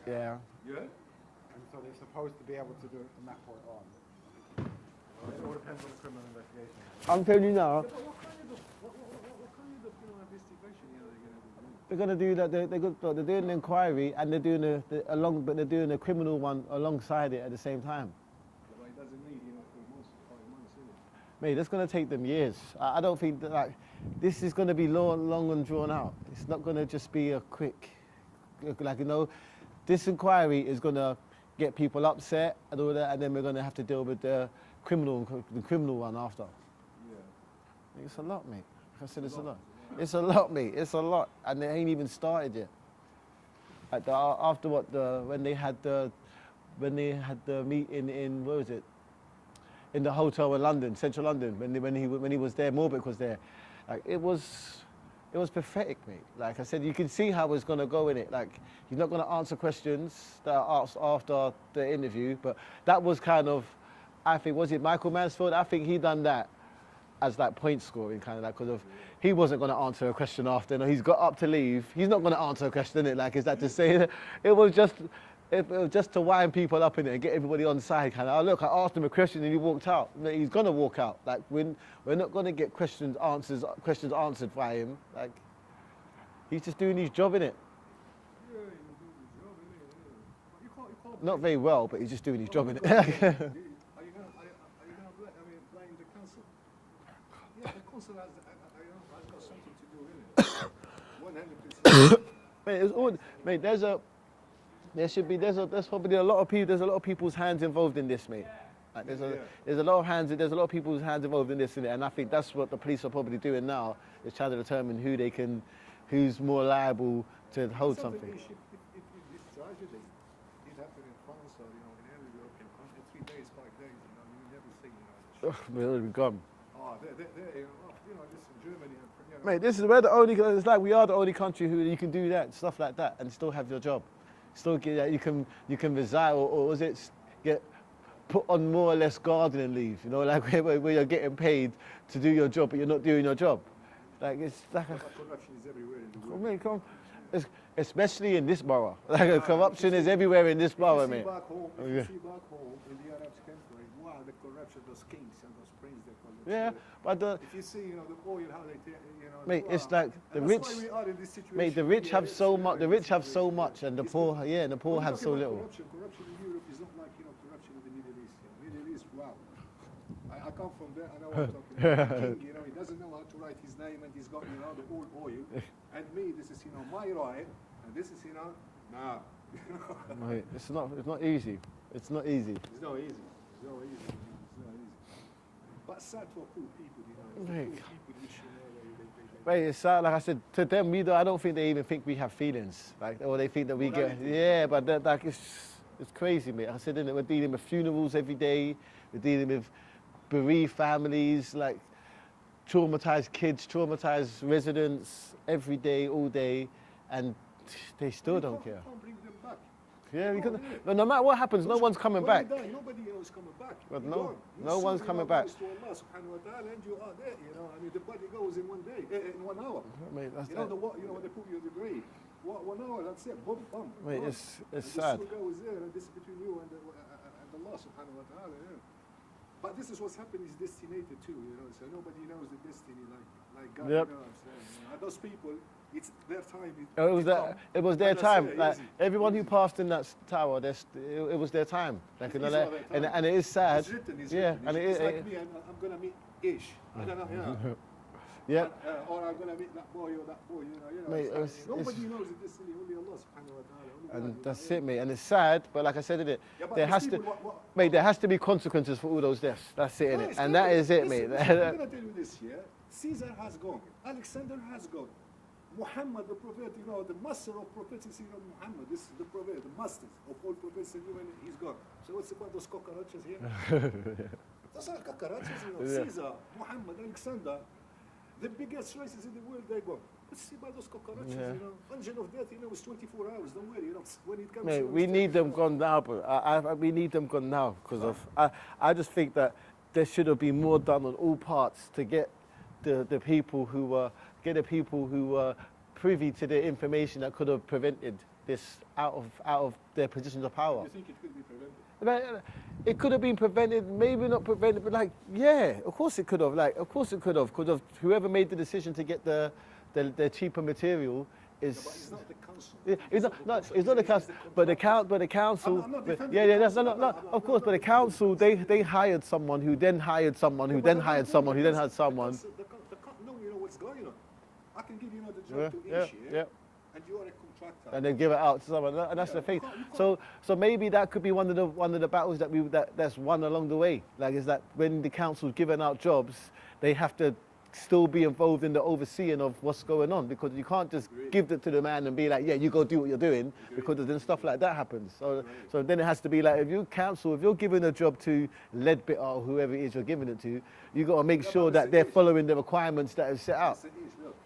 Yeah. Yeah? And so they're supposed to be able to do it from that point on. It all depends on the criminal investigation. I'm telling you now, But what kind of investigation they're going to do that. They're doing an inquiry and they're doing but they're doing a criminal one alongside it at the same time. But it doesn't need 3 months, 5 months, is it? Mate, that's going to take them years. I don't think that this is going to be long and drawn out. It's not going to just be a quick, this inquiry is going to get people upset and all that, and then we're going to have to deal with the criminal one after. Yeah. It's a lot, mate. Like I said, it's a lot. It's a lot, mate. It's a lot, and they ain't even started yet. When they had the meeting in, where was it? In the hotel in London, central London, when he was there, Morbic was there. Like it was pathetic, mate. Like I said, you can see how it's gonna go in it. Like he's not gonna answer questions that are asked after the interview, but that was kind of, I think, was it Michael Mansfield? I think he done that as like point scoring, kind of like, because of he wasn't going to answer a question after. No, he's got up to leave. He's not going to answer a question, innit? Like, is that to say that it was just to wind people up in it and get everybody on side, kind of. Oh, look, I asked him a question and he walked out. He's going to walk out. Like, we're not going to get questions answered by him. Like, he's just doing his job, innit? Yeah, he's doing his job, innit? You can't Not very well, but he's just doing his job, innit? Are you gonna blame the council? Yeah, the council has got something to do in it. 100%. Mate, it's all, mate, there's probably a lot of people's hands involved in this, mate. Like there's a lot of people's hands involved in this, innit? And I think that's what the police are probably doing now, is trying to determine who's more liable to hold something. If this tragedy did happen in France or in any European country, 3 days, 5 days, you never see, We're already gone. this in Germany. Mate, it's like we are the only country who you can do that, stuff like that, and still have your job. Still get, you can resign, or was it get put on more or less gardening leave, like where you're getting paid to do your job, but you're not doing your job. Like it's like corruption is everywhere in the world. Mate, come on. Especially in this borough. Like corruption is everywhere in this borough, mate. If you see back home in the Arab country, wow, the corruption, those kings and those princes, they call them. Yeah, but if you see, the oil, how they, mate, it's like the rich. Mate, the rich have so much. The rich have so much, and the poor, and the poor have so little. Corruption in Europe is not like corruption in the Middle East. Middle East, wow. I come from there. I know what I'm talking about. King, he doesn't know how to write his name, and he's got the old oil. And me, this is my right, and this is nah. Mate, it's not easy. It's not easy. It's not easy. But sad for poor people, Mate. Poor people which, Mate, it's sad. Like I said, to them, I don't think they even think we have feelings. Like, or they think that we get. Yeah, but it's crazy, mate. I said, we're dealing with funerals every day. We're dealing with bereaved families, like traumatized kids, traumatized residents every day, all day, and they still don't care. Can't bring them back. Yeah, no matter what happens, no one's coming back. Nobody else coming back. But no one's coming back. To Allah subhanahu wa ta'ala, and you are there. The body goes in 1 day, in 1 hour. Mate, that's when they put you in the grave. 1 hour, that's it. Boom, boom. Mate, boom. it's sad. This goes there, and this is between you and Allah subhanahu wa ta'ala. Yeah. But this is what's happened, is destinated too, so nobody knows the destiny like God, Yep. you know what I'm saying? And those people, it's their time. It was their time. Like everyone who passed in that tower, it was their time. Like, and it is sad. It's written, and it's like me, I'm gonna meet Ish. I don't know, Yeah. Or I'm gonna meet that boy or that boy, Mate, nobody knows the destiny, only Allah subhanahu wa ta'ala. And that's it, mate. And it's sad, but like I said, there has to, mate, there has to be consequences for all those deaths. That's it, innit? And that is it, mate. I'm gonna tell you this here. Caesar has gone. Alexander has gone. Muhammad, the prophet, the master of prophets is Muhammad. This is the prophet, the master of all prophets, and he's gone. So what's about those cockroaches here? Those are cockroaches, Caesar, Muhammad, Alexander. The biggest races in the world, they go. Let's see about those cockroaches, Engine of death, is 24 hours, don't worry, when it comes Mate, to... we need them gone now, bro. We need them gone now, because I just think that there should have been more done on all parts to get the people who were privy to the information that could have prevented this out of their positions of power. You think it could be prevented? Like, it could have been prevented, maybe not prevented, but like, yeah, of course it could have. Like, of course it could have. Could have whoever made the decision to get the cheaper material is. No, but it's not the council. Yeah, it's not the council, but the council. I'm not defending Yeah, the that's council. no, of course, but the council they hired someone who then hired someone who then hired someone who then hired someone. No, you know what's going on. I can give you the Yeah, job to yeah, each year, yeah. and you are a contractor. And then give it out to someone, and that's the thing. So maybe that could be one of the battles that's won along the way. Like, is that when the council's giving out jobs, they have to still be involved in the overseeing of what's going on, because you can't just give it to the man and be like, yeah, you go do what you're doing, because then stuff like that happens. So then it has to be like, if you're giving a job to Leadbitter or whoever it is you're giving it to, you got to make sure that they're following the requirements that are set out. Yes, it is. Look,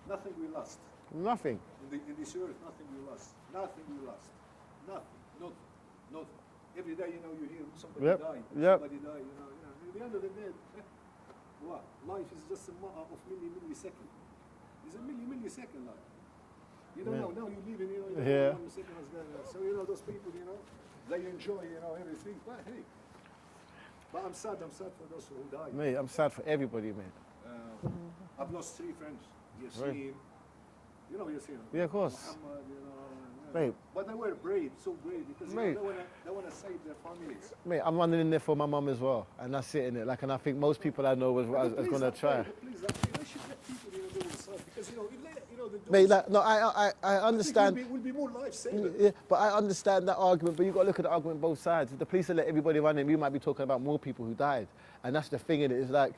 nothing we lost. Nothing. In this earth, nothing we lost. Nothing we lost. Nothing. Nothing. Every day, you know, you hear somebody Yep, die. yep. Somebody die, you know. At the end of the day, what? Life is just a matter of millisecond. It's a millisecond life. You don't know. Now you live in, you know, you don't Yeah. know 1 second what's going on. So, you know, those people, you know, they enjoy, you know, everything. But hey, but I'm sad for those who died. Mate, I'm sad for everybody, man. I've lost 3 friends. Yasin, Right. you know Yasin. Yeah, of course. Muhammad, you know. Mate. But they were brave, so brave, because you know, Mate. they want to save their families. Mate, I'm running in there for my mum as well, and that's it, innit? Like, and I think most people I know was going to try. Please, they should let people, you know, do themselves, because, you know, if they, you know, the Mate, like, no, I understand. Will be more life saving. Yeah, but I understand that argument, but you've got to look at the argument both sides. If the police let everybody run in, we might be talking about more people who died. And that's the thing, innit? It's like,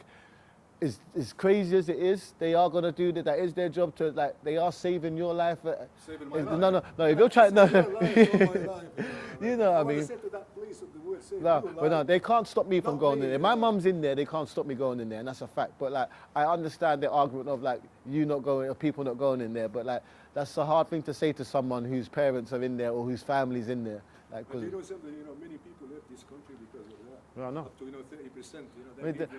as crazy as it is, they are going to do that. That is their job to, like, they are saving your life. Saving my No, if you're trying, no. Saving my life, You know what I wanna mean? say to that police of the world, save No, your but life. no, they can't stop me from Not going me, in there. My mum's in there, they can't stop me going in there, and that's a fact. But like, I understand the argument of like you not going, or people not going in there. But like, that's a hard thing to say to someone whose parents are in there or whose family's in there. Like, But you know something, you know, many people left this country because of that. well, I know. Up to, you know, 30%, you know, I mean, gave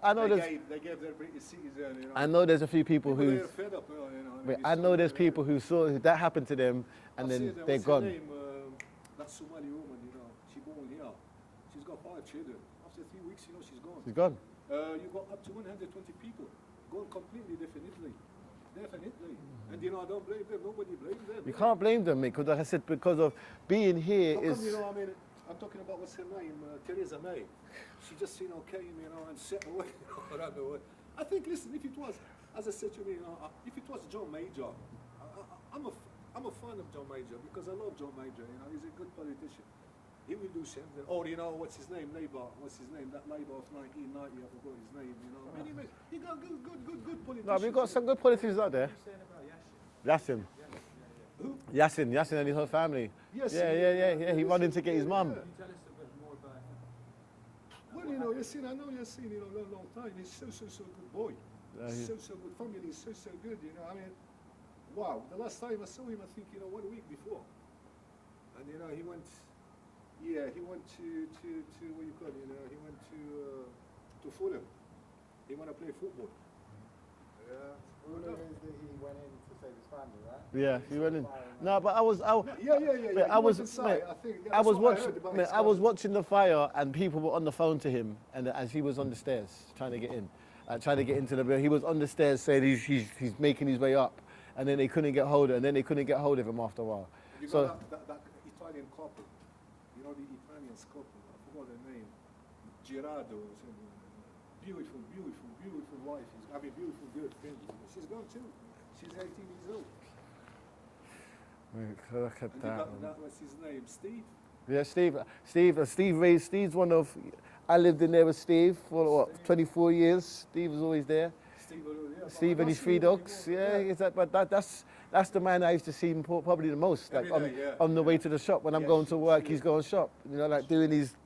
I know there's, they gave their British citizen, you know. I know there's a few people who, They're fed up, you know. wait, I know there's people who saw that happened to them, and then they're what's her gone. name? That Somali woman, you know, she born here. She's got 5 children. After 3 weeks, you know, she's gone. She's gone. You got up to 120 people. Gone completely, definitely. Definitely. And, you know, I don't blame them. Nobody blames them. You can't blame them, mate, because like I said, because of being here How is. come, you know, I mean, I'm talking about what's her name, Theresa May. She just, you know, came, you know, and set away, you know, around the world. I think, listen, if it was, as I said to you, you know, if it was John Major, I'm a fan of John Major because I love John Major. You know, he's a good politician. He will do something. Or, you know, what's his name, Labour? What's his name? That Labour of 1990, I forgot his name. You know, I mean, he got good politicians. No, we've got some good politicians out there. Yassin. Who? Yassin and his whole family. Yes, Yeah. He wanted to get his mum. Well, you know, Yasin, I know Yasin, you know, long time. He's so good boy. He's- So good family, so good, you know. I mean, wow. The last time I saw him, I think, you know, 1 week before. And, you know, he went to what you call it, you know, he went to Fulham. He want to play football. Yeah. Ruler is that he went in to save his family, right? Yeah, he went in. No, but I was. Yeah. I He was. went inside, Mate, I think. Yeah, I that's was what watching. heard about Mate, his I was family. watching the fire, and people were on the phone to him, and as he was on the stairs trying to get in, trying to get into the building. He was on the stairs saying he's making his way up, and then they couldn't get hold of, and then they couldn't get hold of him after a while. You So got that Italian couple, you know, the Italian couple, I forgot their name, Gerardo, or something. Beautiful wife. I mean, beautiful girlfriend. She's gone too. She's 18 years old. Mate, look at And you that. got, Man. what's his name, Steve? Yeah, Steve's one of. I lived in there with Steve for what, 24 years. Steve was always there. Steve and his 3 dogs. Yeah, but that's the man I used to see him probably the most. Like Every day, yeah. on the way to the shop when I'm Yeah, going to work, he's going shop. You know, like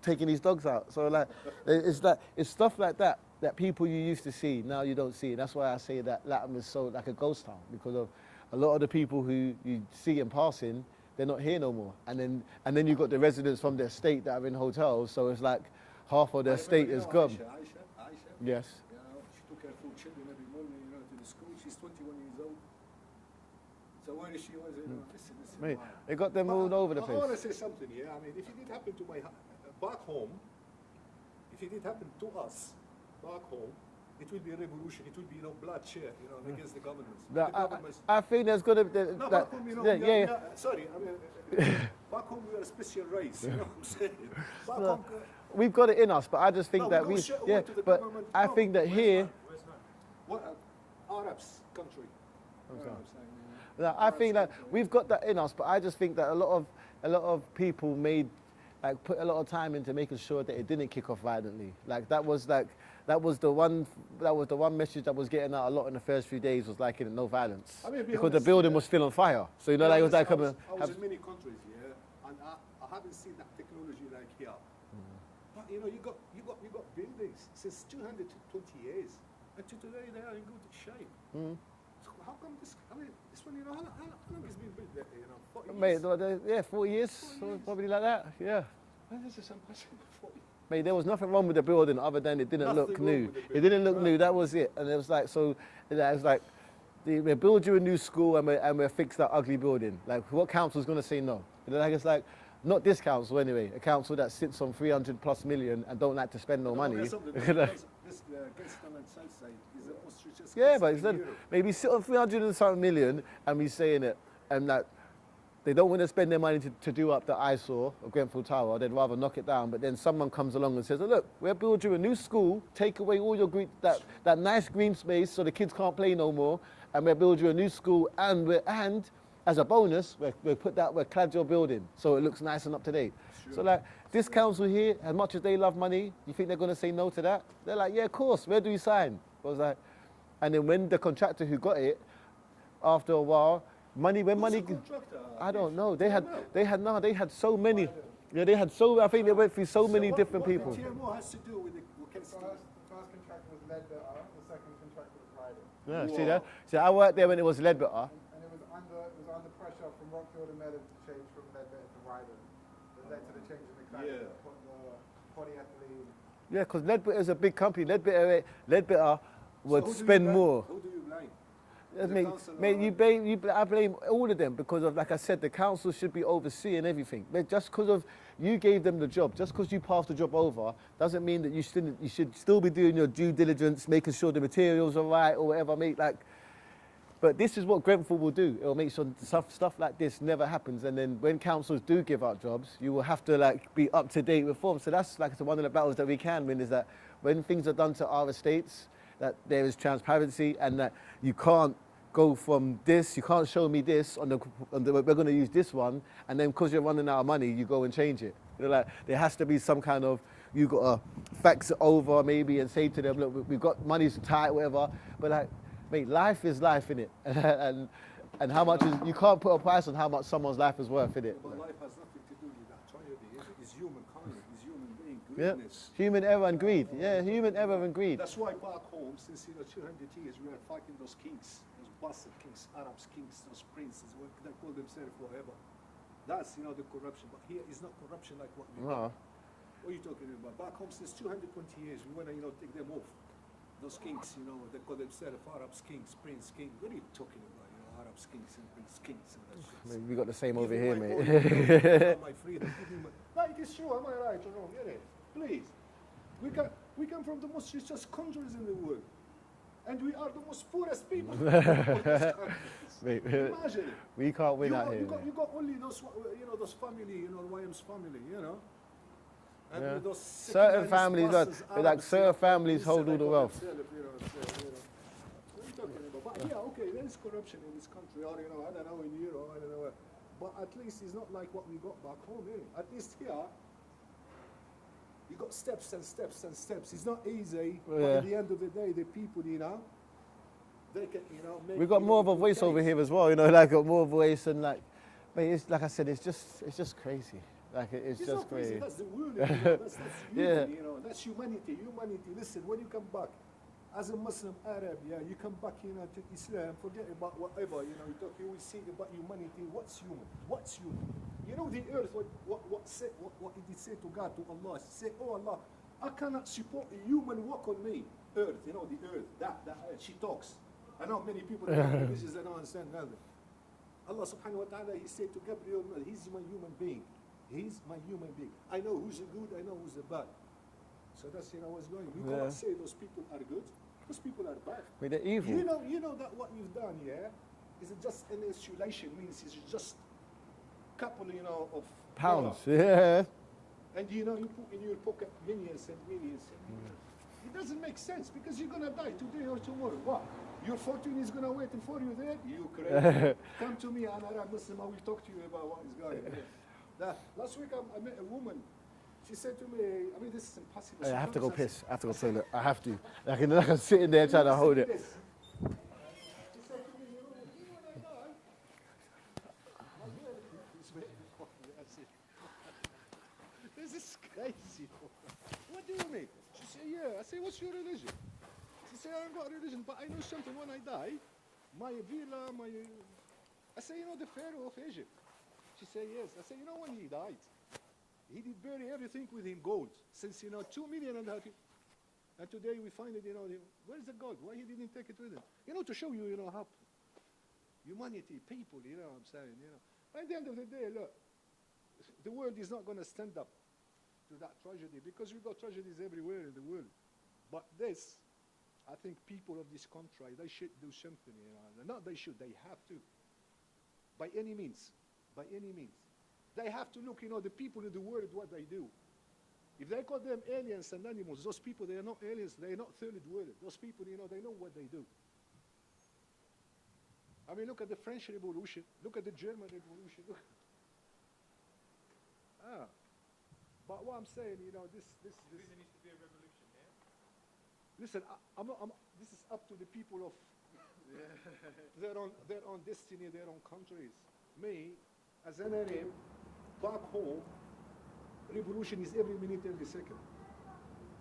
taking his dogs out. So like, it's stuff like that people you used to see now you don't see. That's why I say that Latham is so like a ghost town, because of a lot of the people who you see in passing, they're not here no more. And then you've got the residents from their state that are in hotels. So it's like half of their state is gone. Aisha, Yes. you know, she took her 4 children every morning, you know, to the school. She's 21 years old. So where is she? You know, listen, Mate, they got them all over the I want to place. say something, yeah. I mean, if it did happen to back home, if it did happen to us back home, it will be a revolution. It will be, bloodshed, against the governments. No, The governments. I think there's gonna be. No, back home, sorry, I mean, back home we are a special race. You know what I'm saying? Back home, We've got it in us, but I just think No, that we we, go straight yeah. away to the But government. I No, think that here, what Arabs country? Arabs, no, I think that we've got that in us, but I just think that a lot of people put a lot of time into making sure that it didn't kick off violently. That was the one message that was getting out a lot in the first few days was no violence, I mean, be because the honest, building yeah. was still on fire. So it was like I was in many countries, yeah, and I haven't seen that technology like here. But you got buildings since 220 years, and to today they are in good shape. So how come this? I mean, this one, how long has been built there? 40 years. Mate, 40 years, 40 years. probably like that. Yeah. When is this impossible? 40? Mate, there was nothing wrong with the building other than it didn't look Nothing wrong new. with the It building, didn't look new. That was it. And it was like, so it was like, we build you a new school and we fix that ugly building. Like, what council's going to say no? It's like, not this council anyway. A council that sits on 300+ million and don't like to spend no money. This Gastown South side is the most richest. Yeah, country but in instead, Europe. maybe sit on 300 and something million and be saying it, and that they don't want to spend their money to do up the eyesore of Grenfell Tower. They'd rather knock it down. But then someone comes along and says, oh, look, we'll build you a new school, take away all your that nice green space so the kids can't play no more, and we'll build you a new school, and as a bonus, we'll clad your building so it looks nice and up to date. Sure. So this council here, as much as they love money, you think they're going to say no to that? They're like, yeah, of course, where do we sign? I was like, and then when the contractor who got it, after a while, money. Who's the contractor? I don't know. They had so many. Yeah, they had I think they went through so many different people. What the TMO has to do with the The first contractor was Leadbetter, the second contractor was Ryder. Yeah, Wow. see that? See, I worked there when it was Leadbetter. And it was under pressure from Rockfield and Mellon to change from Leadbetter to Ryder. That led to the change in the class. Yeah. The polyethylene. Yeah, because Leadbetter is a big company. Leadbetter would So who do you spend blame? more. Who do you blame? Yes, The mate, council mate, I blame all of them because of, like I said, the council should be overseeing everything. But just because of you gave them the job, just because you passed the job over, doesn't mean that you should still be doing your due diligence, making sure the materials are right or whatever. But this is what Grenfell will do. It will make sure stuff like this never happens. And then when councils do give out jobs, you will have to be up to date with forms. So that's one of the battles that we can win, is that when things are done to our estates, that there is transparency and that you can't go from this, you can't show me this, we're going to use this one, and then because you're running out of money, you go and change it. There has to be some kind of, you got to fax it over maybe and say to them, look, we've got money's tight, whatever, but mate, life is life, innit? and how much you can't put a price on how much someone's life is worth, innit? But life has nothing to do with that tragedy. It's humankind, it's human being, Yeah, greediness. human error and greed. Yeah, human error and greed. That's why back home, since 200 years, we are fighting those kings, those bastard kings, Arabs kings, those princes, what they call themselves forever. That's the corruption. But here is not corruption like what we No. What are you talking about? Back home since 220 years, we want to take them off. Those kings, they call themselves Arabs kings, prince king. What are you talking about? Arabs kings and prince kings and that shit. I mean, we got the same over Give here, me my mate. body, give me my freedom. It is true. Am I right or wrong? Get it? Please. We come from the most richest countries in the world, and we are the most poorest people. in those countries. Mate, Imagine it. we can't win You out got, here. you, got, mate. you got only those, those family, YM's family, And Yeah. with those Certain secularist families, bastards, Arabs, certain families this hold and all they the call wealth. themselves, What are you talking about? But yeah, okay, there is corruption in this country, or I don't know, in Europe, I don't know where. But at least it's not like what we got back home, At least here, you got steps and steps and steps. It's not easy, but Yeah. at the end of the day, the people, they can, make, We got more of a voice over here as well, got more voice and mate, it's like I said, it's just crazy. It's It's just not crazy. crazy. That's the world. That's Yeah. human, That's humanity. Humanity. Listen, when you come back as a Muslim Arab, you come back, to Islam. Forget about whatever. You will see about humanity. What's human? What's human? The earth. What did it say to God, to Allah? Say, oh Allah, I cannot support a human walk on me. Earth. The earth. That earth. She talks. I know many people in religions they don't understand nothing. Allah subhanahu wa ta'ala, he said to Gabriel, no, he's my human being. He's my human being. I know who's the good, I know who's the bad. So that's, what's going on. You Yeah. cannot say those people are good. Those people are bad. But they're evil. You know that what you've done, yeah, is it just an insulation, means it's just couple, of Pounds. dollar. Yeah. And you put in your pocket millions and millions and millions. It doesn't make sense because you're gonna die today or tomorrow. What? Your fortune is gonna wait for you there? You crazy. Come to me, an Arab Muslim, I will talk to you about what is going on. Last week I met a woman. She said to me, I mean, this is impossible. I have to go Sometimes piss. I have to go toilet. I have to. Like I'm sitting there trying to hold it. She said to me, when I die, my relative is waiting for me. I said, this is crazy. What do you mean? She said, yeah. I said, what's your religion? She said, I haven't got a religion, but I know something. When I die, my villa, I said, the Pharaoh of Egypt. She said, yes. I said, when he died, he did bury everything with him gold. Since, 2.5 million. And today we find it, where is the gold? Why he didn't take it with him? To show you, how humanity, people, what I'm saying, At the end of the day, look, the world is not going to stand up to that tragedy because we've got tragedies everywhere in the world. But this, I think people of this country, they should do something, Not they should, they have to. By any means. By any means. They have to look, the people in the world, what they do. If they call them aliens and animals, those people, they are not aliens, they are not third world. Those people, they know what they do. I mean, look at the French Revolution. Look at the German Revolution. But what I'm saying, this. There needs to be a revolution, yeah? Listen, this is up to the people of their own destiny, their own countries. Me, as an Arab, back home, revolution is every minute, every second.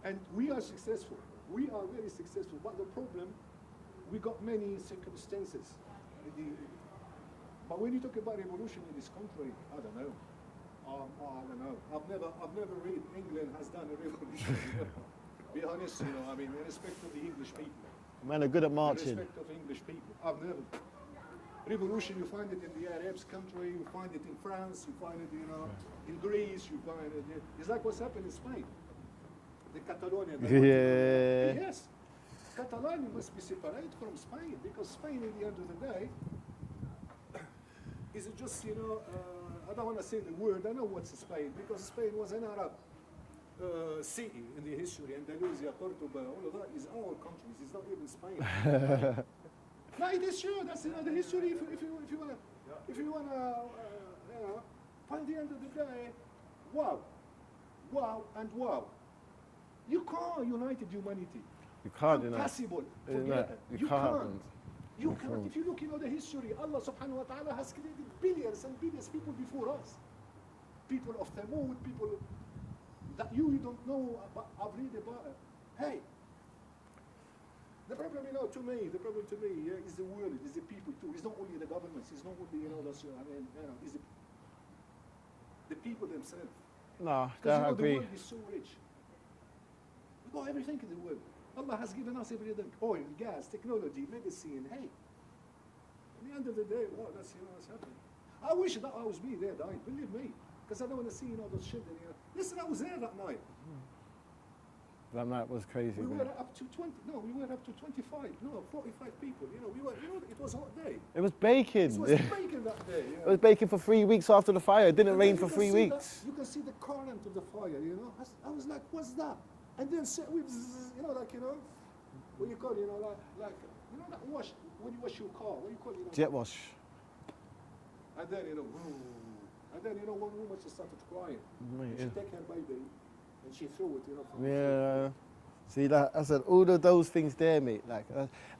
And we are successful. We are very successful. But the problem, we got many circumstances. But when you talk about revolution in this country, I don't know. I don't know. I've never read England has done a revolution. Be honest, in respect of the English people. Man are good at In marching. respect of English people. I've never. Revolution, you find it in the Arabs country, you find it in France, you find it, in Greece, you find it. It's like what's happened in Spain. The Catalonia. Yeah. Yes. Catalonia must be separated from Spain because Spain, at the end of the day, is just, I don't want to say the word, I know what's Spain, because Spain was an Arab city in the history, Andalusia, Cordoba, all of that is our countries, it's not even Spain. No, it is true. That's the history. If you wanna, find the end of the day, wow, and wow. You can't unite humanity. You can't, Impossible. Forget it. You can't. You can't. If you look, the history, Allah subhanahu wa ta'ala has created billions and billions of people before us. People of Thamud, people that you don't know, but I've read about it. Hey, the problem, to me, is the world, is the people too. It's not only the governments, it's not only, it's the people themselves. No, Because I the agree. world is so rich. We got everything in the world. Allah has given us everything. Oil, gas, technology, medicine, hey. At the end of the day, that's, what's happening. I wish that I was me there, died, believe me. Because I don't want to see, those children, Listen, I was there that night. That night was crazy. We man. were up to 25, 45 people. It was a hot day. It was baking. It was baking that day. It was baking for 3 weeks after the fire. It didn't And rain then for you can 3 see weeks. You can see the current of the fire, I was like, what's that? And then with, what you call, that wash, when you wash your car, what you call, Jet wash. And then, one woman, she started crying. Mate, She yeah. take her baby, and she threw it, from Yeah. See, like I said, all of those things there, mate.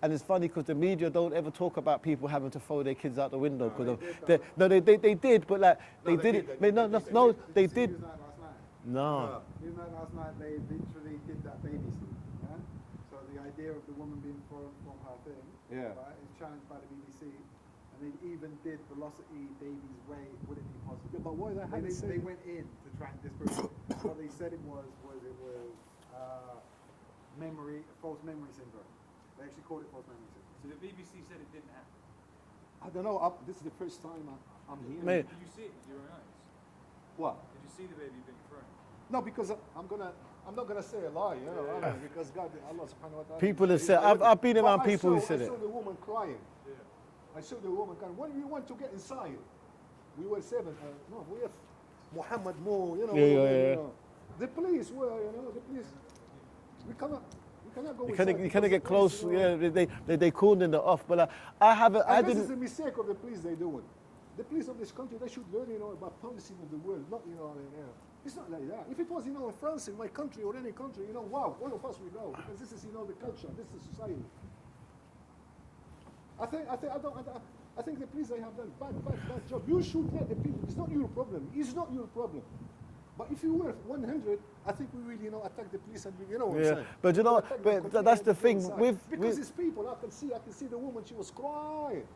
And it's funny because the media don't ever talk about people having to throw their kids out the window. They did, but they did it. They did. Last night. No. Last night they literally did that baby scene. Yeah? So the idea of the woman being thrown from her thing, right, is challenged by the BBC, and they even did velocity baby's way. Would it be possible? Yeah, but why They went in to try and disprove it. What they said it was false memory syndrome. They actually called it false memory syndrome. So the BBC said it didn't happen. I don't know. This is the first time I'm hearing. Mate. Did you see it with your own eyes? What? Did you see the baby being thrown? No, because I'm not gonna say a lie, you know. I mean, because God, Allah Subhanahu wa Taala. People have said, I've been around people who said I it. saw the woman crying. Yeah. I saw the woman crying. When we went to get inside, we were 7. No, we have Muhammad Mo, you know. Yeah. The police were, you know, the police. We cannot go You inside. kind of get close. Police, you know, Yeah, they cordoned it off. But I haven't. I and this is didn't. the mistake of the police they're doing. The police of this country, they should learn, you know, about policing of the world, not, you know, I mean, it's not like that. If it was, you know, in France, in my country, or any country, you know, wow, all of us would know, because this is, you know, the culture, this is society. I think the police, they have done bad job. You should let the people, it's not your problem, it's not your problem. But if you were 100, I think we will, you know, attack the police and we, you know what I'm saying. But you know, Attack them, but continue that's to the go thing inside. Because with. it's people, I can see the woman, she was crying.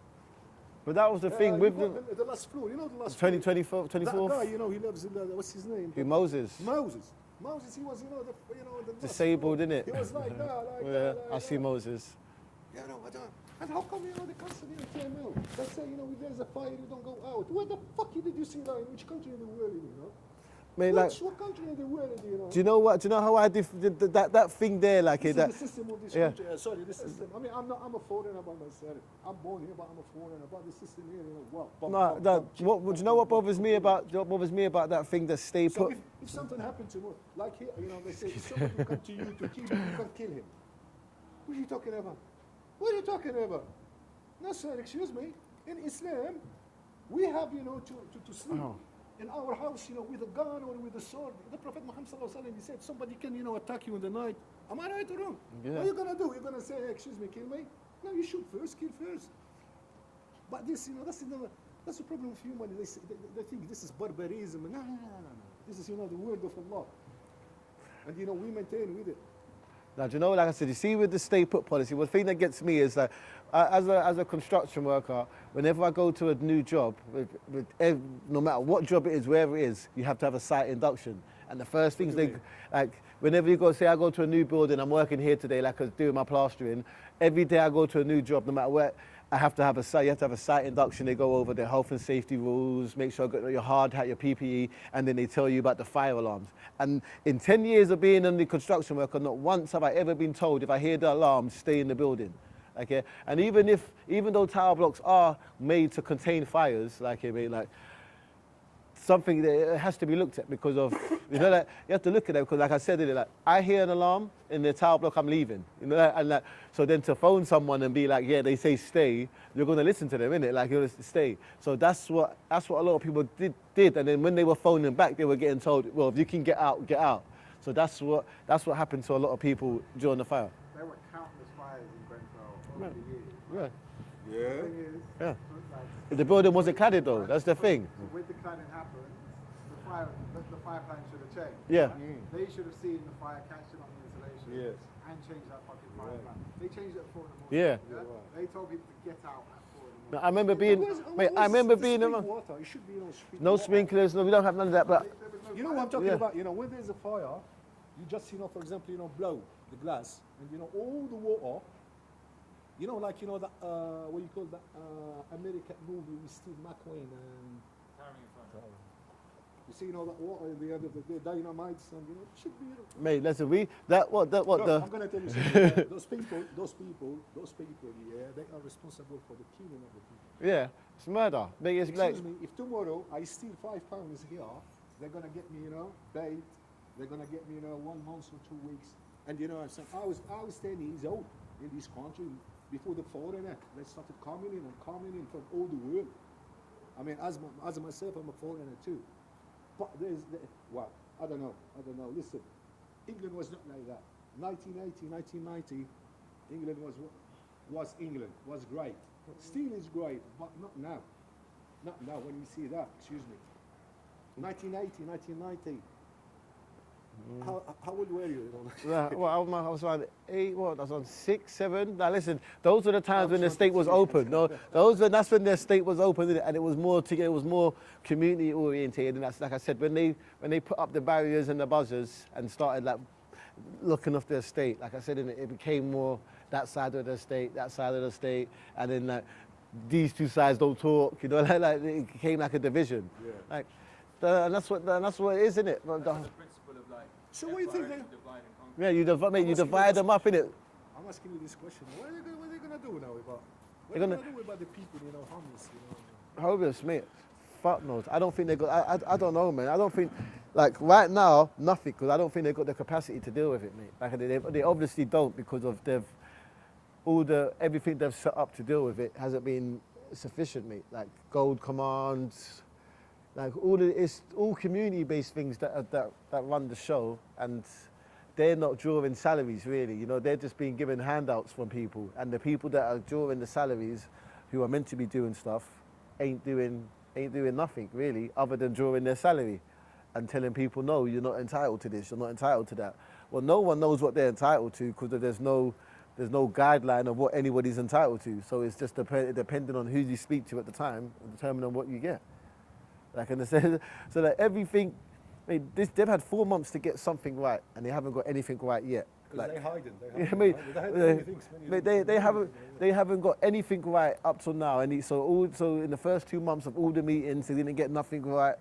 But that was the thing You with got the last floor, you know the last 2024. That guy, you know, he lives in the, what's his name? Moses. Moses, he was, you know, the last Disabled, floor. innit? He was like that, Yeah, I see Moses. You know, and how come, you know, the council here came out? They say, you know, if there's a fire, you don't go out. Where the fuck did you see that? In which country in the world, you know? Mate, like, What country in the world, you know? do you know what? Do you know how I did that thing there? Like This that. is the system of this Yeah. country. Sorry, the system. I mean, I'm a foreigner by myself. I'm born here, but I'm a foreigner. But the system here, you know, what? No, what do you know? What bothers me about that thing that stay So put? if something happened to me, like here, you know, they say, if somebody will come to you to kill you, you can't kill him. What are you talking about? What are you talking about? No, sir, excuse me. In Islam, we have, you know, to sleep in our house, you know, with a gun or with a sword. The Prophet Muhammad sallallahu alaihi wasallam, he said, somebody can, you know, attack you in the night. Am I right or wrong? Yeah. What are you gonna do? You're gonna say, hey, excuse me, kill me? No, you shoot first, kill first. But this, you know, that's the problem of human. They think this is barbarism. No. This is, you know, the word of Allah. And, you know, we maintain with it. Now, do you know, like I said, you see with the stay put policy, the thing that gets me is that as a construction worker, whenever I go to a new job, no matter what job it is, wherever it is, you have to have a site induction. And the first things whenever you go, say I go to a new building, I'm working here today, like I was doing my plastering, every day I go to a new job, no matter where, I have to have a site, you have to have a site induction. They go over the health and safety rules, make sure you got your hard hat, your PPE, and then they tell you about the fire alarms. And in 10 years of being in the construction worker, not once have I ever been told, if I hear the alarm, stay in the building. Okay? And even though tower blocks are made to contain fires, like something that it has to be looked at because of, you know, like, you have to look at it because, like I said, like, I hear an alarm in the tower block, I'm leaving, you know, and like, so then to phone someone and be like, yeah, they say stay, you're going to listen to them, innit? Like, you're going to stay. So that's what a lot of people did, and then when they were phoning back, they were getting told, well, if you can get out, get out. So that's what happened to a lot of people during the fire. There were countless fires in Grenfell over the years. Yeah. Yeah. The thing is, Yeah. like, The building wasn't cladded though, that's the thing. so with the cladding happened, the fire plan should have changed. Yeah. They should have seen the fire catching on the insulation Yes. and changed that fucking fire plan. They changed it at 4 in the morning. Yeah. They told people to get out at 4 in the morning. I remember being, mate, I remember being around. Water. It should be, you know, No sprinklers, no, we don't have none of that, but There was no You know fire. what I'm talking Yeah. about? You know, when there's a fire, you just, you know, for example, you know, blow the glass, and you know, all the water, you know, like, you know, the, what you call the American movie with Steve McQueen and, Carrying a phone. you see, you know, that water at the end of the day, dynamites, and, you know, it should be, you know. mate, listen, what Look, the, I'm gonna tell you something. Those people, yeah, they are responsible for the killing of the people. yeah, it's murder. Mate, it's like, Excuse me, if tomorrow I steal £5 here, they're gonna get me, you know, paid. They're gonna get me, you know, 1 month or 2 weeks. And you know, I'm saying, I was 10 years old in this country before the foreigner. They started coming in from all the world. I mean, as myself, I'm a foreigner too. But well, I don't know. Listen, England was not like that. 1980, 1990, England was England, was great. Still is great, but not now. Not now when you see that, excuse me. 1980, 1990. How old were you? well, I was around 8, I was on 6, 7. Now listen, those were the times when the state was open. No, that's when the state was open, and it was more community oriented. And that's, like I said, when they put up the barriers and the buzzers and started like looking after the state, like I said, it became more that side of the state, and then like these two sides don't talk, you know, like it became like a division. Yeah. Like, and that's what it is, isn't it? That's the principle of like. So what do you think empire, they- divide and conquer. Yeah, you asking divide you them up, innit? I'm asking you this question. What are they gonna do now about? What They're are they gonna- gonna do about the people, you know, homeless, you know? Homeless, mate. Fuck knows. I don't think they got. I don't know, man. I don't think, like right now, nothing. Because I don't think they got the capacity to deal with it, mate. Like they obviously don't because of everything they've set up to deal with it hasn't been sufficient, mate. Like gold commands, like it's all community-based things that run the show, and they're not drawing salaries really. You know, they're just being given handouts from people, and the people that are drawing the salaries, who are meant to be doing stuff, ain't doing nothing really, other than drawing their salary, and telling people, no, you're not entitled to this, you're not entitled to that. Well, no one knows what they're entitled to because there's no guideline of what anybody's entitled to. So it's just depending on who you speak to at the time, determining on what you get. Like, and so that everything, I mean, they've had 4 months to get something right, and they haven't got anything right yet. Because Like, they hiding. yeah, mate, they haven't got anything right up till now, and so in the first 2 months of all the meetings, they didn't get nothing right,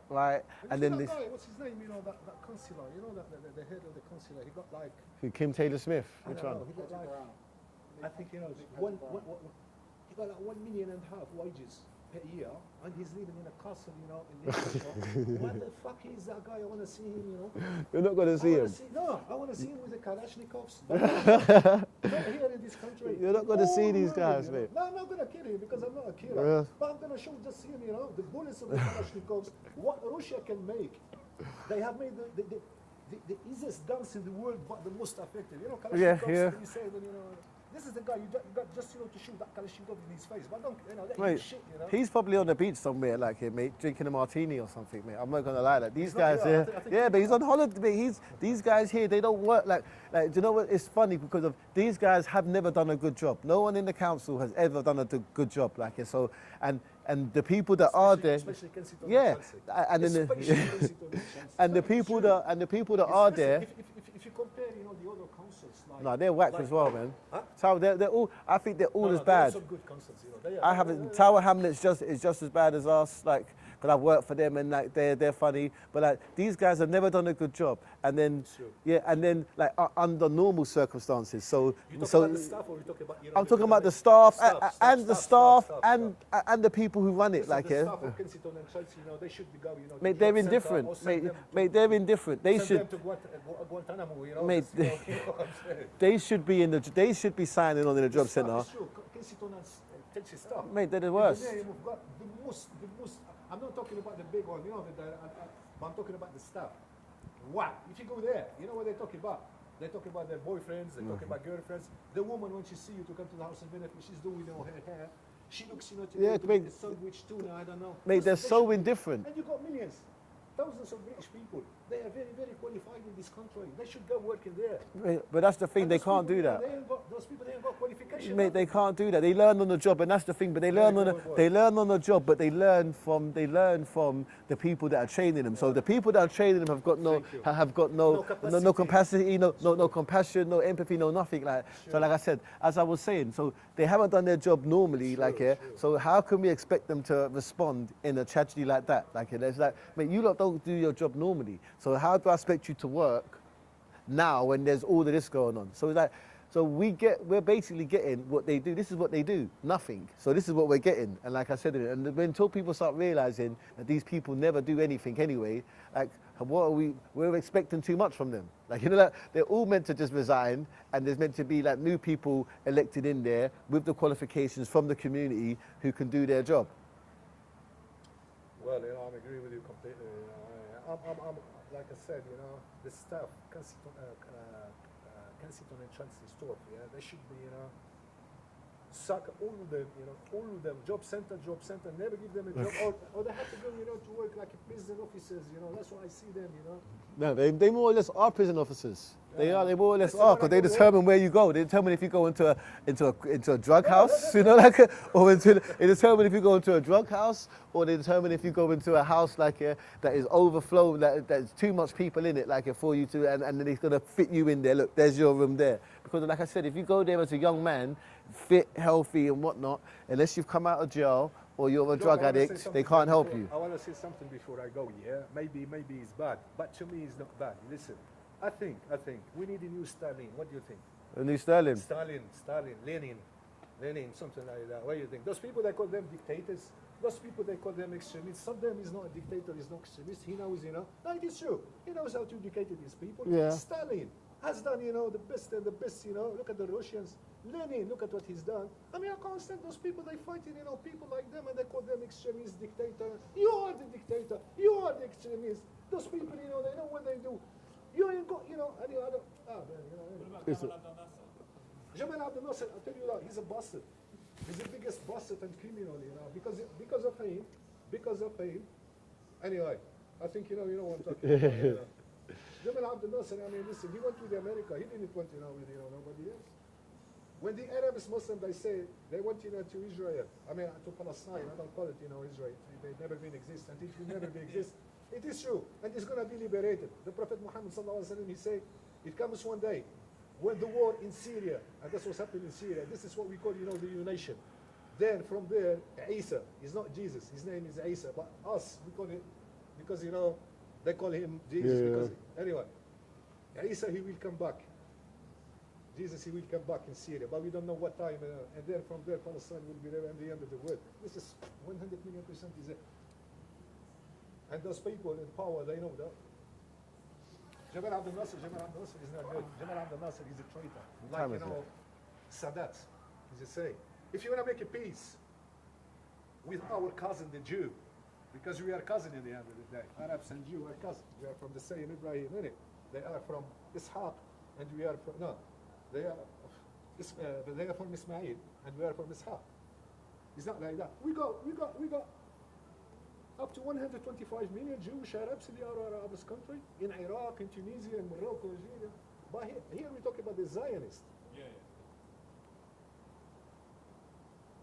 and then that this, guy, what's his name? You know, that councillor. You know, the head of the councillor. He got like. Kim Taylor Smith, I which don't one? know, he got like. I think he got like 1.5 million wages per year, and he's living in a castle, you know, in Liverpool. What the fuck is that guy? I want to see him, you know. You're not going to see him. I want to see him with the Kalashnikovs. Not here in this country. You're not gonna see All these around guys, him, you know. mate. No, I'm not going to kill him because I'm not a killer. Yeah. But I'm going to show just him, you know, the bullets of the Kalashnikovs, what Russia can make. They have made the easiest guns in the world, but the most effective. You know, Kalashnikovs, Yeah. you say that, you know, this is the guy, you got just, you know, to shoot that Kalashnikov in his face. But don't, you know, that Mate, is shit, you know. he's probably on the beach somewhere, like here, mate, drinking a martini or something, mate. I'm not gonna lie, like these He's not guys here. here, I think yeah, but he's on holiday. Mate. These guys here, they don't work like. Do you know what? It's funny because of these guys have never done a good job. No one in the council has ever done a good job like it. So and the people that are there, Especially Kensington yeah, and Chelsea. and then Especially Kensington and Chelsea. and the people that are there. If you compare, you know, the other councils, like... No, they're whack like, as well, man. Huh? So they're all. I think they're all as there are bad. some good councils, you know. I haven't. Tower Hamlets is just as bad as us. Like, because I've worked for them and like they're funny. But like these guys have never done a good job. And then Sure. yeah, and then like under normal circumstances. So You talk so about the staff or you talk about, you know... I'm talking about the staff and the staff staff. and the people who run it. Listen, Like the yeah, staff of Kensington and Chelsea, you know, they should be going, you know... to mate, they're job centre indifferent. or send them to- Mate, they're indifferent. They send should. them to Guantanamo, you know... Mate, just, you know, you know what I'm saying? They should be in the. They should be signing on in a job Staff centre. is true. Kensington and Chelsea staff. Mate, they're the In worst. the name of God, the most, I'm not talking about the big one, you know, but I'm talking about the staff. Wow, if you go there, you know what they're talking about? They talk about their boyfriends, they talk about girlfriends. The woman, when she see you to come to the house and benefit, she's doing, you know, her hair. She looks, you know, to Yeah, to mate. the sandwich, tuna, I don't know. Mate, they're They so should be- indifferent. And you got millions, thousands of British people. They are very, very qualified in this country. They should go working there. Mate, but that's the thing. And They those can't people, do you know, that. those people, they ain't got qualification. Mate, they can't do that. They learn on the job, and that's the thing. But they learn on the job, but they learn from the people that are training them. So the people that are training them have got no capacity, no compassion, no empathy, no nothing. Like so, like I said, as I was saying, so they haven't done their job normally, So how can we expect them to respond in a tragedy like that? Like it's like, mate, you lot don't do your job normally. So how do I expect you to work now when there's all of this going on? So it's like, so we're basically getting what they do. This is what they do, nothing. So this is what we're getting. And like I said, and until people start realizing that these people never do anything anyway, like we're expecting too much from them. Like, you know, like they're all meant to just resign, and there's meant to be like new people elected in there with the qualifications from the community who can do their job. Well, you know, I agree with you completely. You know, I'm like I said, you know, the staff, Kensington and Chelsea store, yeah, they should be, you know, suck all of them, you know, all of them, job center, never give them a job, or they have to go, you know, to work like prison officers, you know, that's why I see them, you know. No, they more or less are prison officers. They more or less Listen, are, when because I they go determine where you go. They determine if you go into a drug house, you know, like, or they determine if you go into a drug house, or they determine if you go into a house like that is overflowing, that there's too much people in it, like for you to, and then it's gonna fit you in there. Look, there's your room there. Because like I said, if you go there as a young man, fit, healthy, and whatnot, unless you've come out of jail or you're a Look, drug I wanna say addict, they something can't help before- you. I want to say something before I go. Yeah, maybe it's bad, but to me it's not bad. Listen, I think we need a new Stalin. What do you think? A new Sterling. Stalin, Lenin, something like that. What do you think? Those people, they call them dictators. Those people, they call them extremists. Some of them is not a dictator, he's not extremist. He knows, No, it is true. He knows how to educate these people. Yeah. Stalin has done, the best and the best, Look at the Russians. Lenin, look at what he's done. I mean, I can't stand those people, they fighting, people like them, and they call them extremist, dictator. You are the dictator. You are the extremist. Those people, they know what they do. You ain't got, any other. It's a- Jamal Abdel Nasser, I'll tell you that, he's a bastard. He's the biggest bastard and criminal, because of him. Anyway, I think you know what I'm talking about. Jamal Abdel Nasser, I mean, listen, he went to America. He didn't want, with nobody else. When the Arabs, Muslims, they say they want, to Israel. I mean, to Palestine. I don't call it, Israel. They never been exist, and it will never be exist. It is true, and it's going to be liberated. The Prophet Muhammad sallallahu alaihi wasallam, he said, it comes one day when the war in Syria, and that's what's happening in Syria. This is what we call, the unation. Then from there, Isa is not Jesus. His name is Isa, but us we call it because they call him Jesus. Yeah. Because anyway, Isa, he will come back. Jesus, he will come back in Syria, but we don't know what time. And then from there, Palestine will be there at the end of the world. This is 100 million % is it. And those people in power, they know that. Jamal Abdel Nasser is not good. Jamal Abdel Nasser is a traitor. Time Like, is it? Sadat is a saying. If you want to make a peace with our cousin, the Jew, because we are cousins in the end of the day. Arabs and Jew are cousins. We are from the same Ibrahim, innit? They are from Ishaq, and we are from, they are from Ismail, and we are from Ishaq. It's not like that. We got up to 125 million Jewish Arabs in the Arab country, in Iraq, in Tunisia, in Morocco, Algeria. But here we talk about the Zionists. Yeah.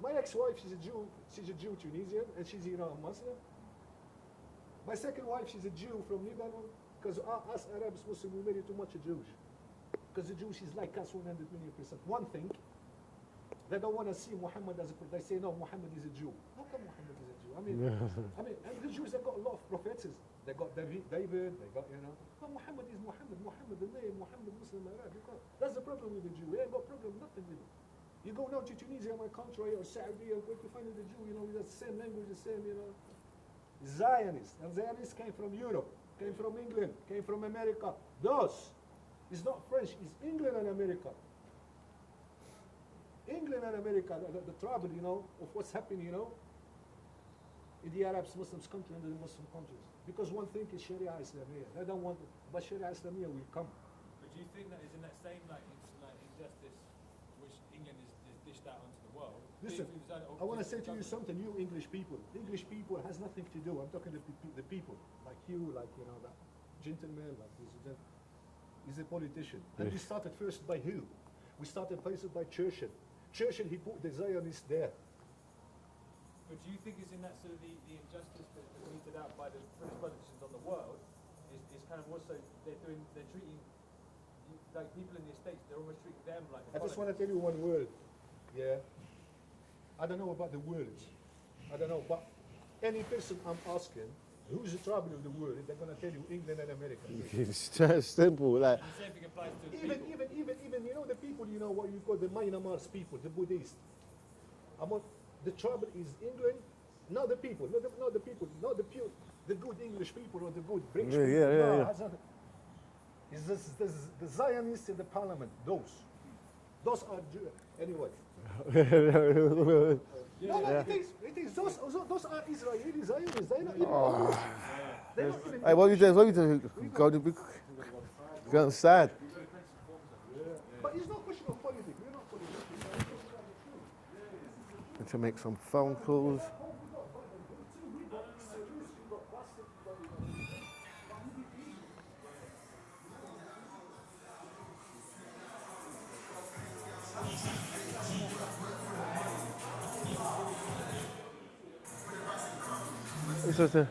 My ex-wife, she's a Jew Tunisian, and she's a Muslim. My second wife, she's a Jew from Lebanon, because us Arabs, Muslims, we marry too much Jews. Because the Jews is like us 100 million %. One thing, they don't want to see Muhammad as a prophet. They say, no, Muhammad is a Jew. How come Muhammad is a Jew? I mean, and the Jews, they got a lot of prophets. They got David, they got, but Muhammad is Muhammad. Muhammad the name, Muhammad Muslim Arab. That's the problem with the Jew. We ain't got problem, nothing with it. You go now to Tunisia, my country, or Saudi, or where to find the Jew, with the same language, the same, Zionists. And Zionists came from Europe, came from England, came from America. Those, it's not French, it's England and America. England and America, the trouble, of what's happening, in the Arabs, Muslims country and the Muslim countries. Because one thing is Sharia Islamiyah. They don't want it, but Sharia Islamiyah will come. But do you think that is in that same injustice which England is dished out onto the world? Listen, I want to say to you something, you English people. English people has nothing to do. I'm talking to the people, like you, like, that gentleman, like this. He's a politician. And we started first by who? We started first by Churchill. Churchill, he put the Zionists there. But do you think it's in that sort of the injustice that's meted out by the British politicians on the world is kind of also they're treating like people in the States, they're almost treating them like I just want to tell you one word. Yeah. I don't know about the words. I don't know, but any person I'm asking, who's the trouble of the world, they're going to tell you England and America. It's just simple, like. The same thing applies to Even the people, what you call the Myanmar's people, the Buddhists. The trouble is England, not the people, not the people, not the pure, the good English people or the good British people. No, Yeah. that's not it. It's the Zionists in the parliament, those are anyway. No, it is. Those are Israeli Zionists. They're not even. They're not even. Hey, what you doing? What you doing? Go inside. But it's not a question of politics. We're not politics. To make some phone calls. It's just a,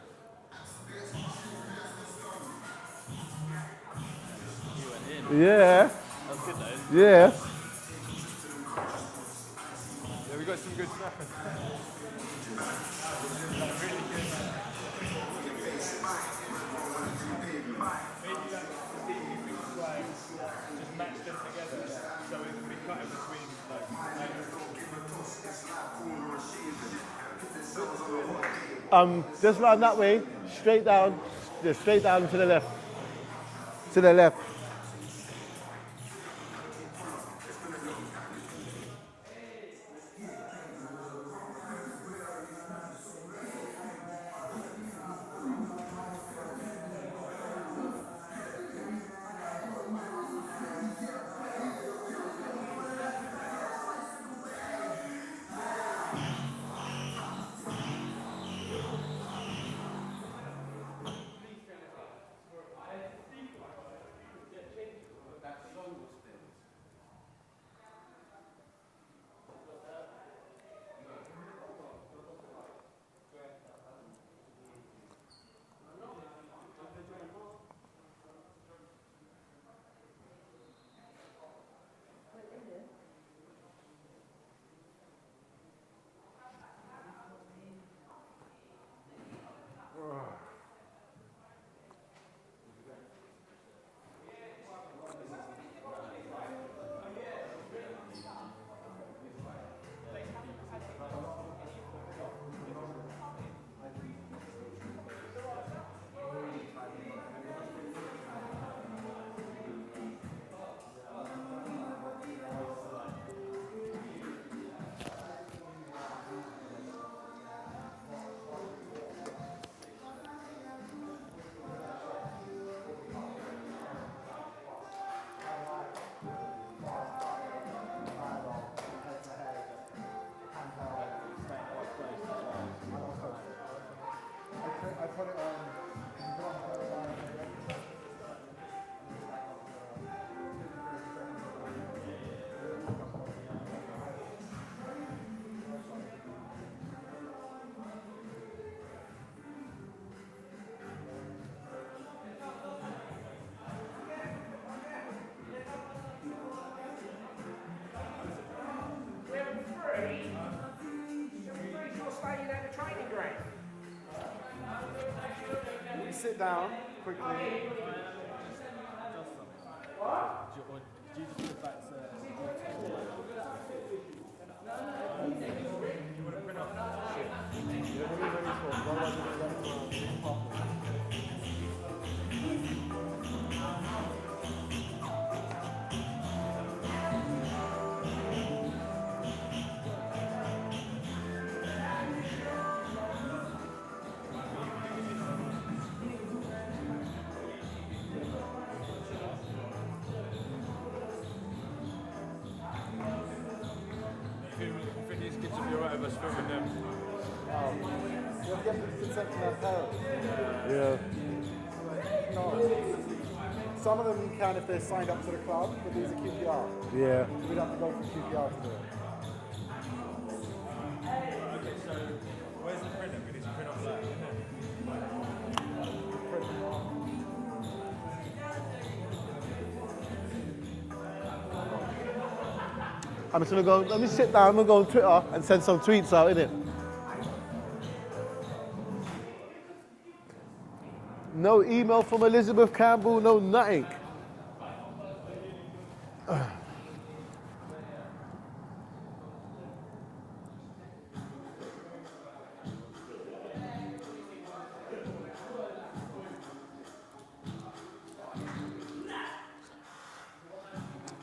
yeah. That's good though. Yeah. some good stuff. Really good. Maybe like just match them together so it can be cut in between Just round that way, straight down, just straight down to the left. To the left. I put it on. Sit down quickly. these kids will be alright with us filming them. You'll get the consent to that parent. Yeah. No. Some of them you can if they're signed up to the club, but these are QPR. Yeah. So we'd have to go for QPR to do it. Okay, so where's the printer? We need to print off that, isn't it? I'm just gonna go, let me sit down, I'm gonna go on Twitter and send some tweets out, innit? No email from Elizabeth Campbell, no nothing.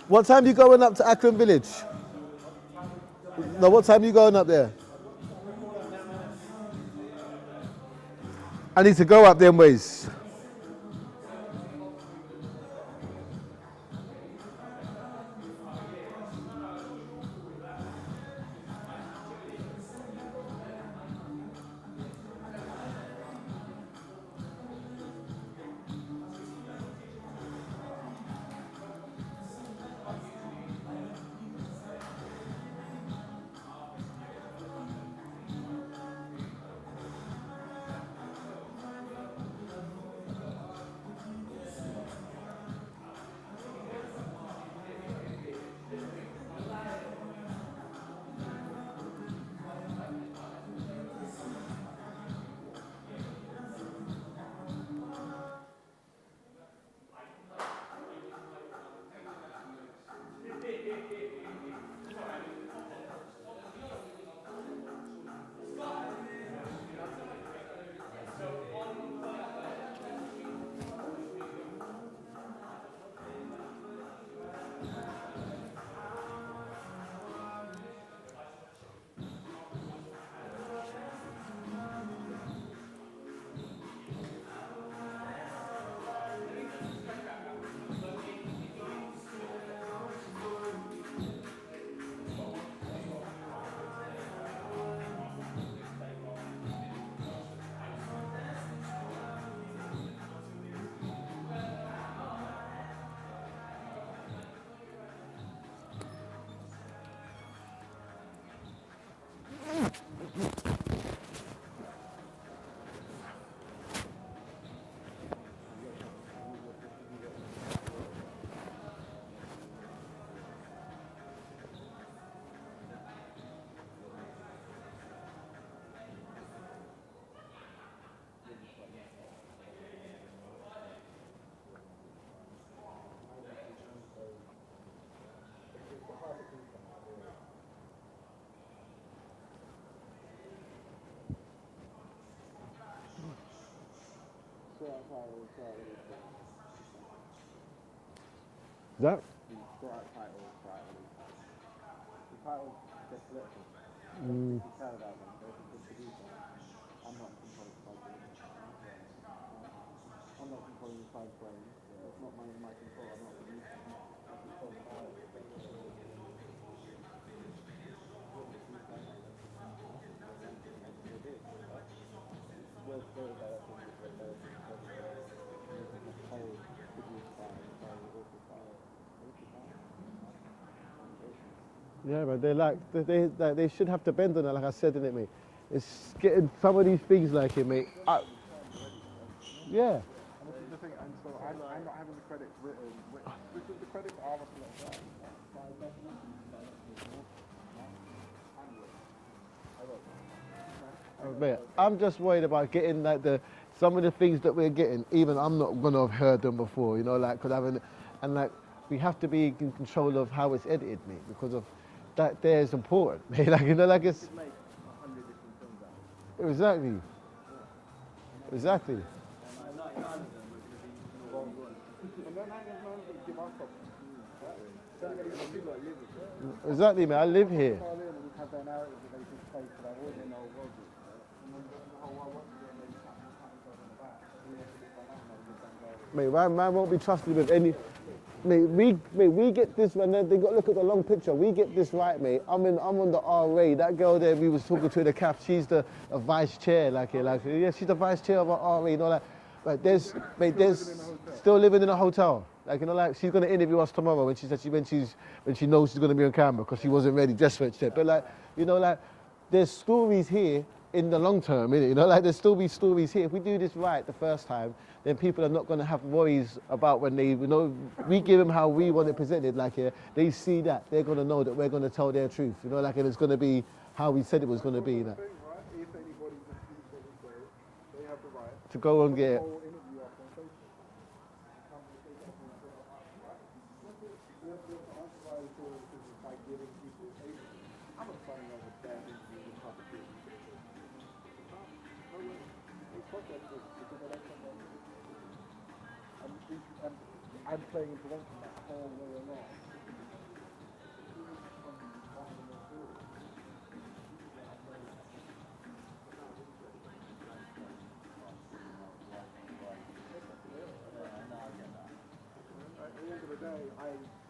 What time are you going up to Akron Village? No, what time are you going up there? I need to go up them ways. That? Mm. Yeah, but they should have to bend on it, like I said, innit, mate? It's getting some of these things like it, mate. Yeah. And this is the thing, and so I'm not having the credits written, because the credits are a select Mate, I'm just worried about getting like some of the things that we're getting. Even I'm not gonna have heard them before, you know, like and like we have to be in control of how it's edited, mate, because of that. There is important, mate. Like you know, like it's exactly. Exactly, mate. I live here. Mate, man won't be trusted with any. Mate, we get this, man. They got to look at the long picture. We get this right, mate. I'm on the RA. That girl there we was talking to in the CAF, she's a vice chair, yeah, she's the vice chair of our RA, you know, like. But there's still living in a hotel, like you know, like she's gonna interview us tomorrow when she said when she knows she's gonna be on camera because she wasn't ready, just what she said. But like, you know, like there's stories here in the long term, innit? You know, like there's still be stories here. If we do this right the first time, then people are not going to have worries about when they, you know, we give them how we want it presented. Like, yeah, they see that, they're going to know that we're going to tell their truth. You know, like, and it's going to be how we said it was going to be. Like, if anybody disagrees with what we say, they have the right to go and get. I'm playing intervention that whole way along.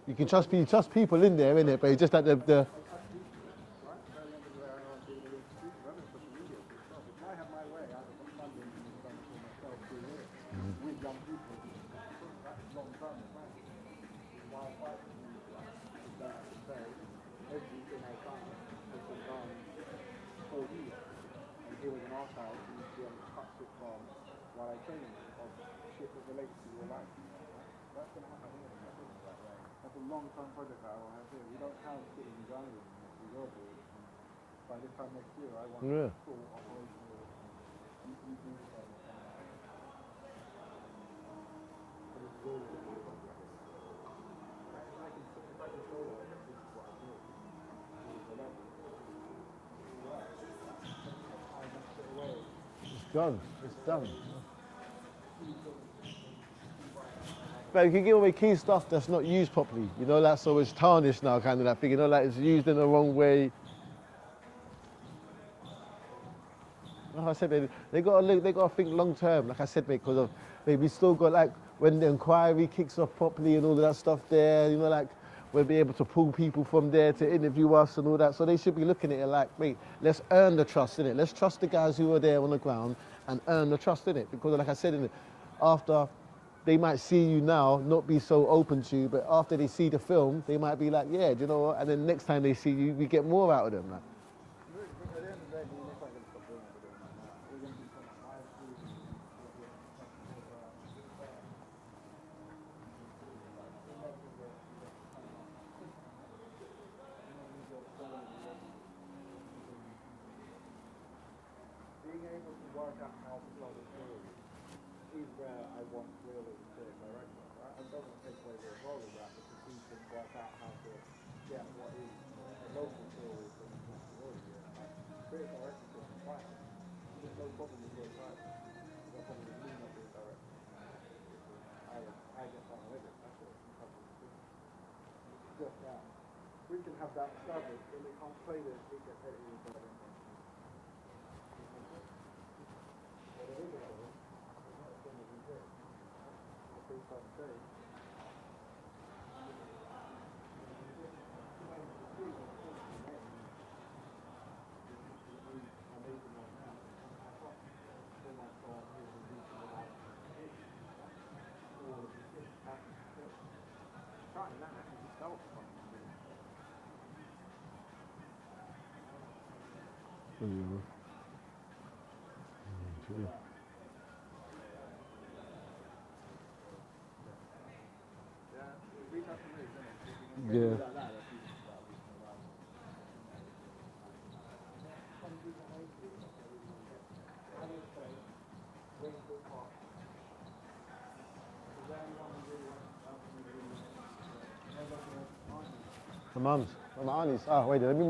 You can trust people in there, innit? But it's just that the long-term project that I will have here. We don't have sitting design rooms we will do. By this time next year, I want full operational. It's done. It's done. But you can give away key stuff that's not used properly, you know, like, so it's tarnished now, kind of that thing, you know, like it's used in the wrong way. Like I said, baby, they gotta think long term, like I said, mate, because of, we still got like, when the inquiry kicks off properly and all of that stuff there, you know, like, we'll be able to pull people from there to interview us and all that, so they should be looking at it like, mate, let's earn the trust, innit? Let's trust the guys who are there on the ground and earn the trust, innit? Because like I said, innit, after, they might see you now, not be so open to you, but after they see the film, they might be like, yeah, do you know what? And then next time they see you, we get more out of them. Like. Being able to work out how to tell the story is where I want really to director, right? It doesn't take away the role of that, because he can work out how to get what is a local story from the story. Creative directorship is fine. There's no problem with creative direction. There's no problem with me not being a director. get that with it. That's what I'm talking about. Just that. We can have that established, but they can't play this. We get paid with that. Yeah. My mum's. My auntie's. Oh, wait, let me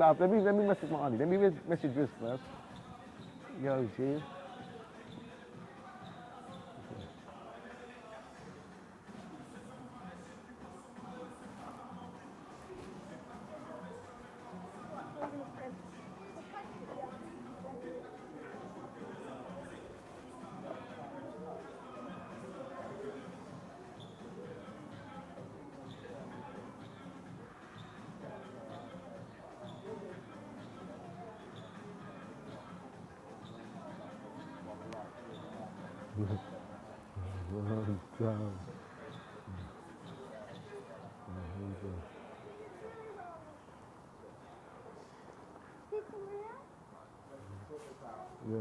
message my auntie. Let me message this first. Yo, G. Yeah.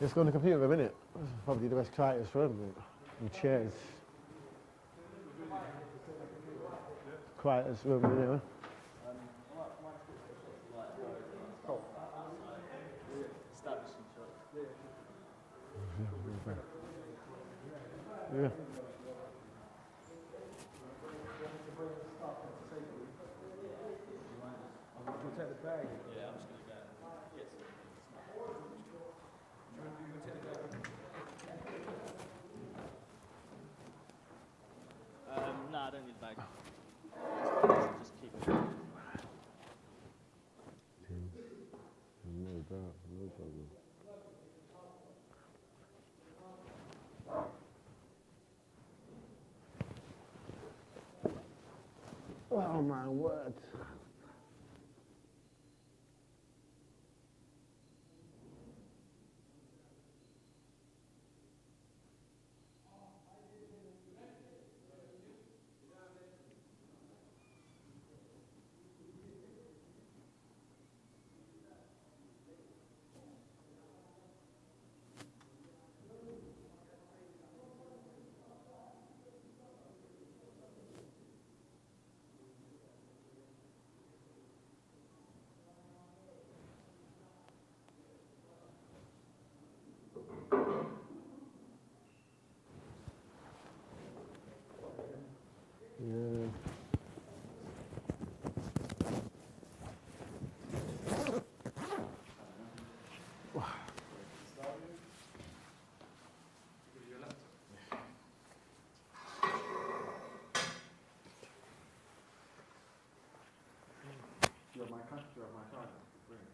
Let's go on the computer for a minute. Probably the best quietest room. And chairs. Quietest room, you know. Yeah. No, I don't need a bag. Just keep it. No doubt, no problem. Oh my word. Yeah. You have my charger. Brilliant.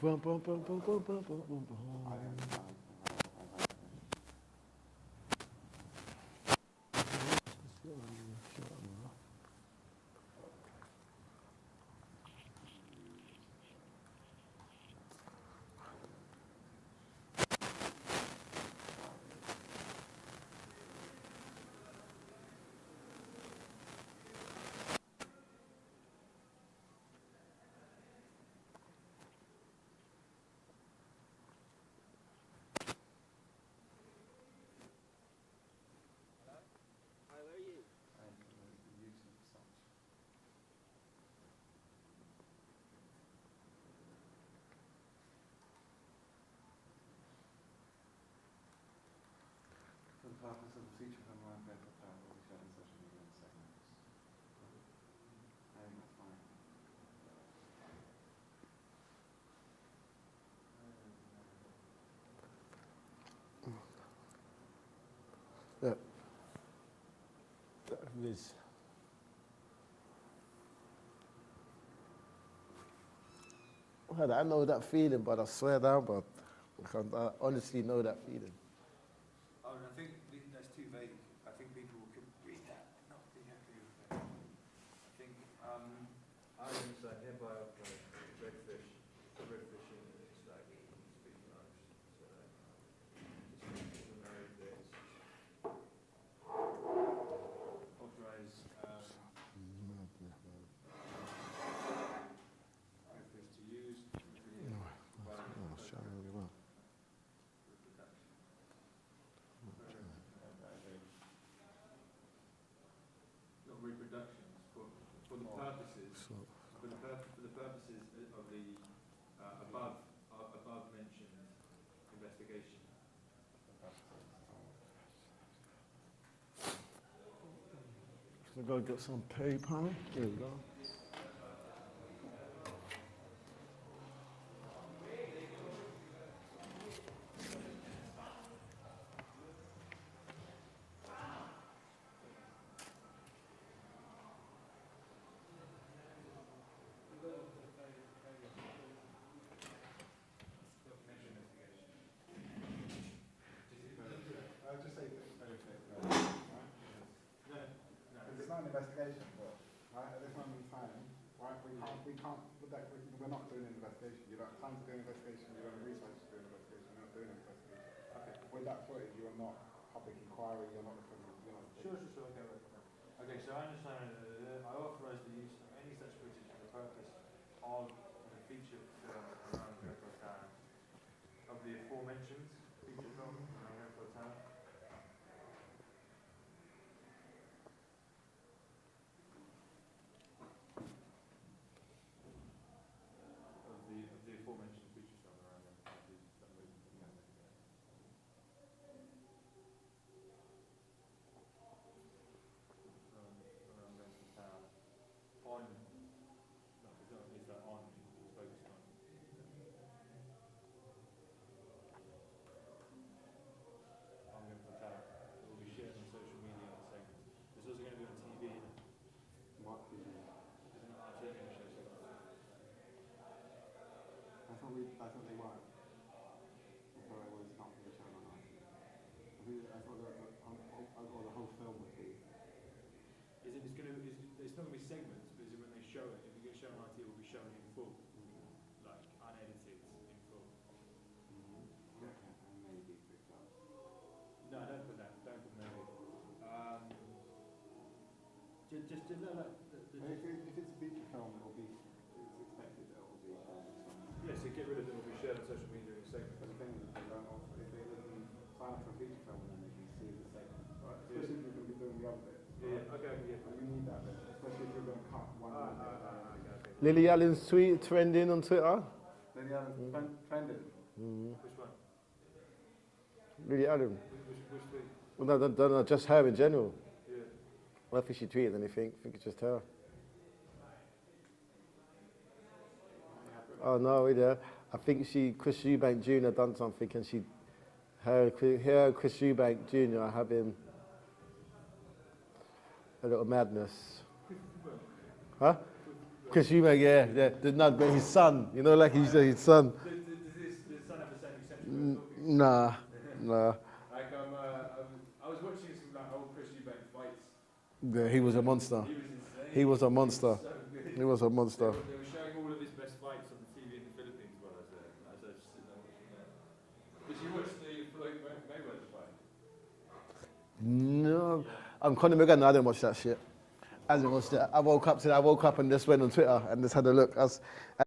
Bum, bum, bum, bum, bum, bum, bum, bum, bum. For the purpose of the feature film I'm going to put out will be shared on social media in segments. I think that's fine. Yeah. That is. I know that feeling, but I swear down, but I honestly know that feeling. Oh, and I think that's too vague. I think people could read that and not be happy with it. I think, I was like, hereby upload redfish, redfishing is like speaking Irish. So like, just people know that it's authorised, redfish to use, not reproductions, for the purposes, for the purposes of the above mentioned investigation. So go get some paper. Here we go. I'll just say right? Because it's not an investigation, but right, at this moment in time, right, we're not doing an investigation. You don't have time to do an investigation, you don't have research to do an investigation, you're not doing an investigation. Okay. With that footage, you're not public inquiry, you're not looking, Sure, okay, right. Okay, so I understand, I authorise the use of any such footage for the purpose of the feature film around Grenfell Town, of the aforementioned feature film around Grenfell Town. Of the aforementioned feature film around Grenfell Town, around Grenfell Town, on, no, is that on, is focused on. On Grenfell Town, it will be shared on social media in segments. It's also going to be on TV, isn't it? what we do. Isn't it on TV show segments? I thought they were. I thought it was not for the channel on IT. I thought the whole film would be. It's not going to be segments, but is it when they show it? If you get shown on IT, it will be shown in full, like unedited in full. Okay, and maybe picked up. No, don't put that. Don't put maybe. Just no. If it's a feature film, it's expected that it will be shown in some. Yeah, so get rid of it. It will be shared on social media in segments. But the thing is, if they can sign up for a feature film, then they can see the segment. Right. Especially if you're going to be doing the other bits. Yeah. Okay. Yeah. And you need that bit, especially if you're going to cut one bit. Okay. Lily Allen's tweet trending on Twitter. Lily Allen's trending. Which one? Lily Allen. Which tweet? Well, no, just her in general. Yeah. I don't think she tweeted anything. I think it's just her. Oh no, yeah. I think Chris Eubank Jr. done something, and her and Chris Eubank Jr. are having a little madness. Huh? Chris Eubank, but his son, you know, like he's his son. Does the son have the same exception? Nah. Like I was watching some like old Chris Eubank fights. Yeah, he was a monster. He was insane. He was a monster. So good. He was a monster. They were showing all of his best fights on the TV in the Philippines while I was there. I was just sitting there watching that. Did you watch the Floyd Mayweather fight? No. Conor McGregor, I didn't watch that shit. I didn't watch that. I woke up and just went on Twitter and just had a look.